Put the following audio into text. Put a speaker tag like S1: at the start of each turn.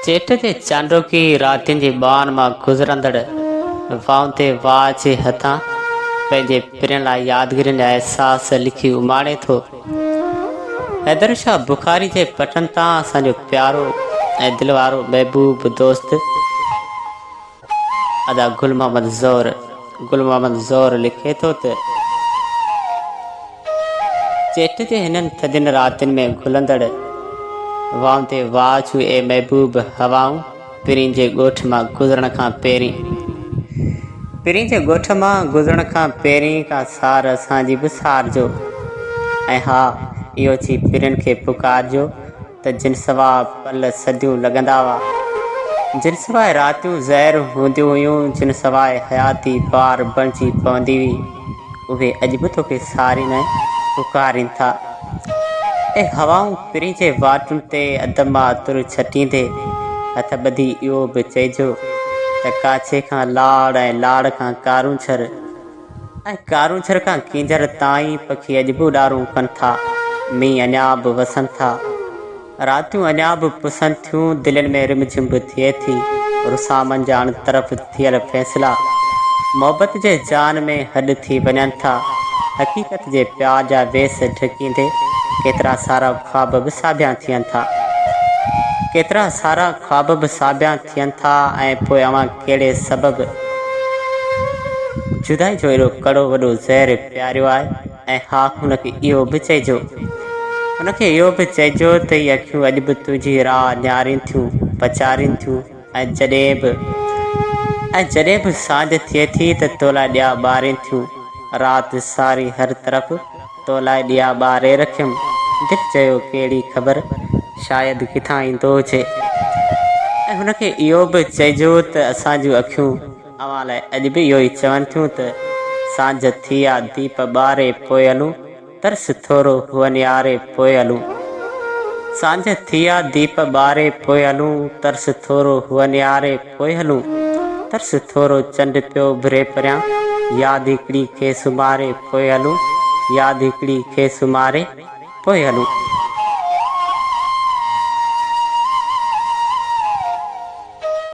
S1: चेट जे चांडोकी रातियुनि जी बान मां गुज़रंदड़ वाऊं ते वाह जे हथां पंहिंजे पिरनि लाइ यादगिरियुनि जा अहसास लिखी उमाणे थो। हैदर शाह बुखारी जे पटनि तां असांजो प्यारो ऐं दिलि वारो महबूब दोस्त अदा गुल मोहम्मद ज़ोर लिखे थो त चेट जे हिननि थधियुनि रातियुनि में घुलंदड़ वाऊं ते वाह जूं ए महबूब हवाऊं पिरीं जे ॻोठ मां गुज़रण खां पहिरीं का सार असांजी बि सारजो। ऐं हा, इहो चई पिरियुनि खे पुकारजो त जिन सवा पल सदियूं लॻंदा हुआ, जिन सवाइ रातियूं ज़हर हूंदियूं हुयूं, जिन सवाइ हयाती पार बणिजी पवंदी हुई, उहे अॼु बि तोखे सारीनि ऐं पुकारीनि था। ऐं हवाऊं पिरीं जे वाटुनि ते अदमा तुर छटींदे हथ ॿधी इहो बि चइजो त काछे खां लाड़ ऐं लाड़ खां कारूंछर ऐं कारूंछर खां कींजर ताईं पखी अॼु बि उॾारूं कनि था। मींहुं अञा बि वसनि था, रातियूं अञा बि पुसनि थियूं, दिलनि में रिमझिम बि थिए थी। रुसामनि जा अण तरफ़ थियल फ़ैसिला मोहबत जे जान में हॾ थी वञनि था। हक़ीक़त जे प्यार जा वेस ढकींदे केतिरा सारा ख्वाब बि साबिया थियनि था ऐं पोइ अवां कहिड़े सबबु जुदाई जो एॾो कड़ो वॾो ज़हर प्यारियो आहे। ऐं हा, हुनखे इहो बि चइजो त इहे अखियूं अॼु बि तुंहिंजी राह निहारीनि थियूं, पचारीनि थियूं। ऐं जॾहिं बि सांझ थिए थी त तो लाइ ॾिया ॿारीनि थियूं। राति सारी हर तरफ़ तो लाइ ॾिया ॿारे रखियमि, दिलि चयो कहिड़ी ख़बर शायदि किथां ईंदो हुजे। ऐं हुनखे इहो बि चइजो त असांजूं अखियूं अव्हां लाइ अॼु बि इहो ई चवनि थियूं त सांझ थी आहे दीप ॿारे पोइ हलूं, तरस थोरो हुअ नियारे पोइ हलूं। सांझ थी आहे दीप ॿारे पोइ हलूं, तरस थोरो हुअ नियारे पोइ हलूं। तरस थोरो चंड पियो भरे परियां, यादि हिकिड़ी खे सुमारे पोइ हलूं, यादि हिकिड़ी खे सुमारे पोइ हलूं।